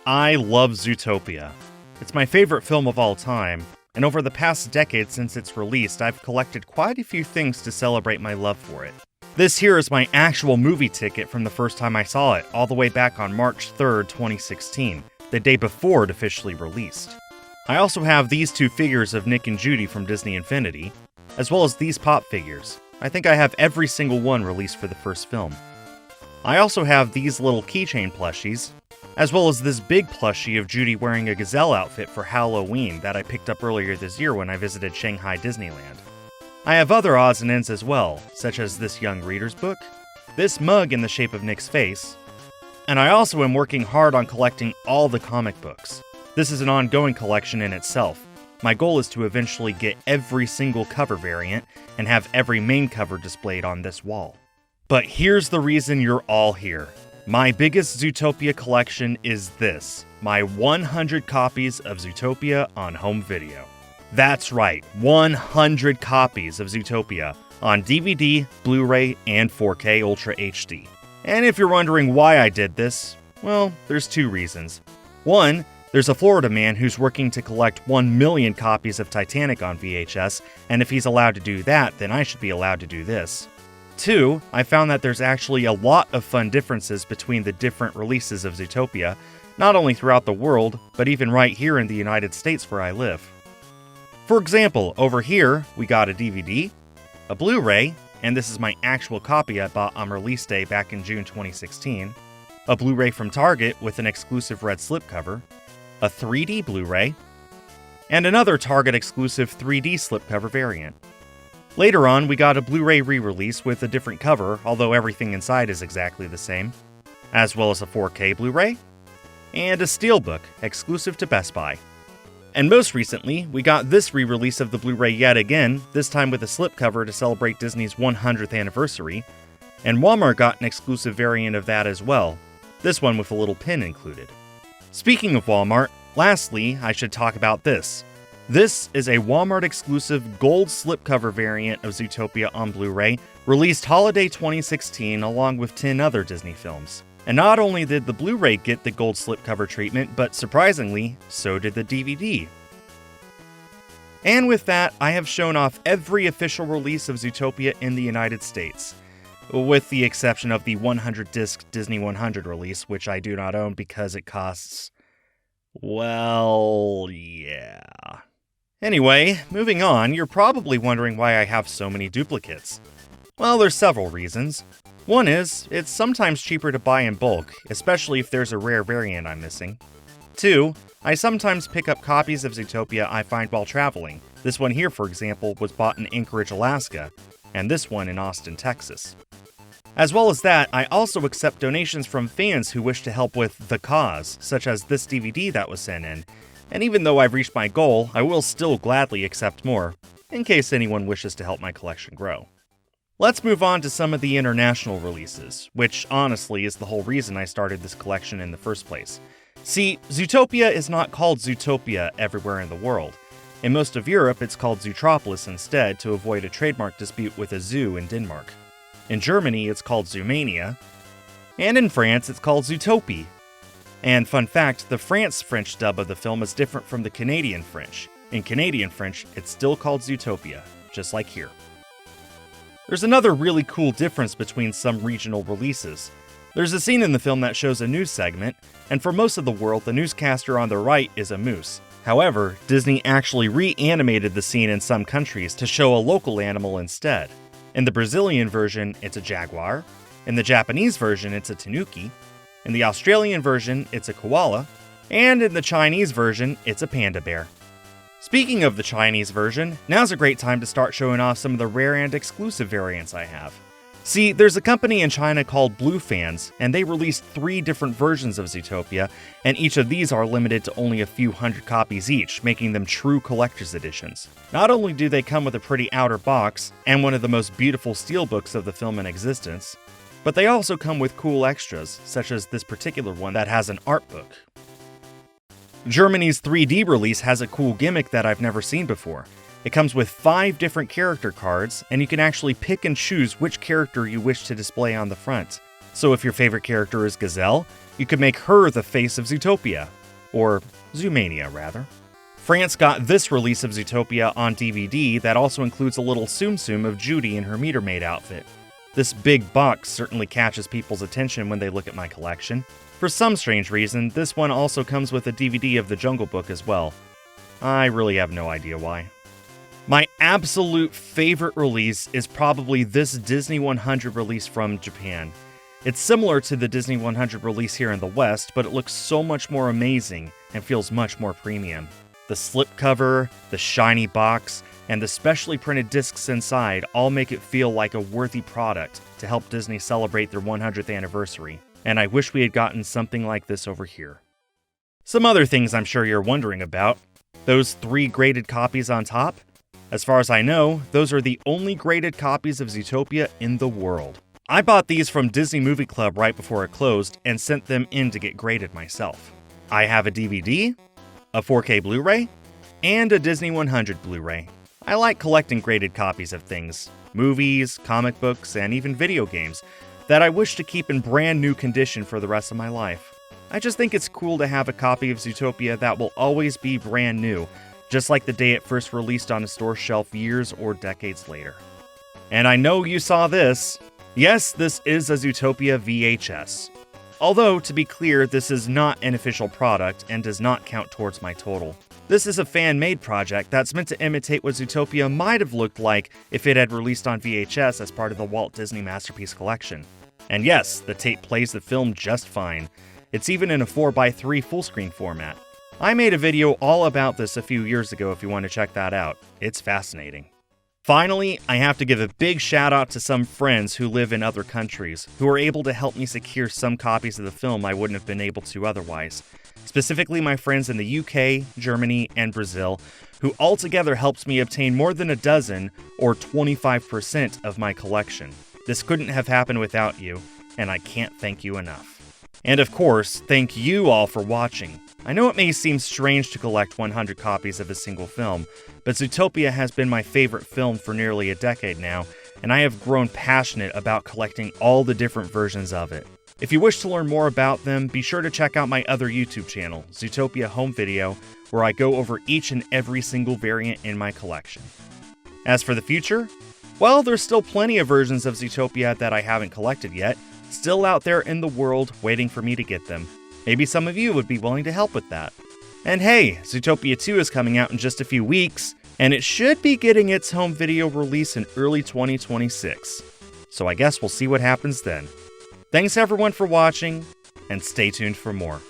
I love Zootopia. It's my favorite film of all time, and over the past decade since its release, I've collected quite a few things to celebrate my love for it. This here is my actual movie ticket from the first time I saw it, all the way back on March 3rd, 2016, the day before it officially released. I also have these two figures of Nick and Judy from Disney Infinity, as well as these pop figures. I think I have every single one released for the first film. I also have these little keychain plushies, as well as this big plushie of Judy wearing a gazelle outfit for Halloween that I picked up earlier this year when I visited Shanghai Disneyland. I have other odds and ends as well, such as this young reader's book, this mug in the shape of Nick's face, and I also am working hard on collecting all the comic books. This is an ongoing collection in itself. My goal is to eventually get every single cover variant and have every main cover displayed on this wall. But here's the reason you're all here. My biggest Zootopia collection is this, my 100 copies of Zootopia on home video. That's right, 100 copies of Zootopia on DVD, Blu-ray, and 4K Ultra HD. And if you're wondering why I did this, well, there's two reasons. One, there's a Florida man who's working to collect 1 million copies of Titanic on VHS, and if he's allowed to do that, then I should be allowed to do this. Two, I found that there's actually a lot of fun differences between the different releases of Zootopia, not only throughout the world, but even right here in the United States where I live. For example, over here, we got a DVD, a Blu-ray, and this is my actual copy I bought on release day back in June 2016, a Blu-ray from Target with an exclusive red slipcover, a 3D Blu-ray, and another Target exclusive 3D slipcover variant. Later on, we got a Blu-ray re-release with a different cover, although everything inside is exactly the same, as well as a 4K Blu-ray, and a Steelbook, exclusive to Best Buy. And most recently, we got this re-release of the Blu-ray yet again, this time with a slipcover to celebrate Disney's 100th anniversary, and Walmart got an exclusive variant of that as well, this one with a little pin included. Speaking of Walmart, lastly, I should talk about this. This is a Walmart-exclusive gold slipcover variant of Zootopia on Blu-ray, released holiday 2016 along with 10 other Disney films. And not only did the Blu-ray get the gold slipcover treatment, but surprisingly, so did the DVD. And with that, I have shown off every official release of Zootopia in the United States, with the exception of the 100-disc Disney 100 release, which I do not own because it costs... well, yeah. Anyway, moving on, you're probably wondering why I have so many duplicates. Well, there's several reasons. One is, it's sometimes cheaper to buy in bulk, especially if there's a rare variant I'm missing. Two, I sometimes pick up copies of Zootopia I find while traveling. This one here, for example, was bought in Anchorage, Alaska, and this one in Austin, Texas. As well as that, I also accept donations from fans who wish to help with the cause, such as this DVD that was sent in. And even though I've reached my goal, I will still gladly accept more, in case anyone wishes to help my collection grow. Let's move on to some of the international releases, which honestly is the whole reason I started this collection in the first place. See, Zootopia is not called Zootopia everywhere in the world. In most of Europe, it's called Zootropolis instead to avoid a trademark dispute with a zoo in Denmark. In Germany, it's called Zoomania, and in France, it's called Zootopie. And fun fact, the French dub of the film is different from the Canadian French. In Canadian French, it's still called Zootopia, just like here. There's another really cool difference between some regional releases. There's a scene in the film that shows a news segment, and for most of the world, the newscaster on the right is a moose. However, Disney actually reanimated the scene in some countries to show a local animal instead. In the Brazilian version, it's a jaguar. In the Japanese version, it's a tanuki. In the Australian version, it's a koala. And in the Chinese version, it's a panda bear. Speaking of the Chinese version, now's a great time to start showing off some of the rare and exclusive variants I have. See, there's a company in China called Blue Fans, and they released 3 different versions of Zootopia, and each of these are limited to only a few hundred copies each, making them true collector's editions. Not only do they come with a pretty outer box, and one of the most beautiful steelbooks of the film in existence, but they also come with cool extras, such as this particular one that has an art book. Germany's 3D release has a cool gimmick that I've never seen before. It comes with 5 different character cards, and you can actually pick and choose which character you wish to display on the front. So if your favorite character is Gazelle, You could make her the face of Zootopia. Or Zoomania, rather. France got this release of Zootopia on DVD that also includes a little Tsum Tsum of Judy in her meter maid outfit. This big box certainly catches people's attention when they look at my collection. For some strange reason, this one also comes with a DVD of The Jungle Book as well. I really have no idea why. My absolute favorite release is probably this Disney 100 release from Japan. It's similar to the Disney 100 release here in the West, but it looks so much more amazing and feels much more premium. The slipcover, the shiny box, and the specially printed discs inside all make it feel like a worthy product to help Disney celebrate their 100th anniversary, and I wish we had gotten something like this over here. Some other things I'm sure you're wondering about. Those 3 graded copies on top? As far as I know, those are the only graded copies of Zootopia in the world. I bought these from Disney Movie Club right before it closed and sent them in to get graded myself. I have a DVD, a 4K Blu-ray, and a Disney 100 Blu-ray. I like collecting graded copies of things, movies, comic books, and even video games, that I wish to keep in brand new condition for the rest of my life. I just think it's cool to have a copy of Zootopia that will always be brand new, just like the day it first released on a store shelf years or decades later. And I know you saw this. Yes, this is a Zootopia VHS. Although, to be clear, this is not an official product and does not count towards my total. This is a fan-made project that's meant to imitate what Zootopia might have looked like if it had released on VHS as part of the Walt Disney Masterpiece Collection. And yes, the tape plays the film just fine. It's even in a 4x3 full-screen format. I made a video all about this a few years ago if you want to check that out. It's fascinating. Finally, I have to give a big shout out to some friends who live in other countries, who are able to help me secure some copies of the film I wouldn't have been able to otherwise. Specifically my friends in the UK, Germany, and Brazil, who altogether helped me obtain more than a dozen, or 25% of my collection. This couldn't have happened without you, and I can't thank you enough. And of course, thank you all for watching. I know it may seem strange to collect 100 copies of a single film, but Zootopia has been my favorite film for nearly a decade now, and I have grown passionate about collecting all the different versions of it. If you wish to learn more about them, be sure to check out my other YouTube channel, Zootopia Home Video, where I go over each and every single variant in my collection. As for the future, well, there's still plenty of versions of Zootopia that I haven't collected yet, still out there in the world waiting for me to get them. Maybe some of you would be willing to help with that. And hey, Zootopia 2 is coming out in just a few weeks, and it should be getting its home video release in early 2026. So I guess we'll see what happens then. Thanks everyone for watching, and stay tuned for more.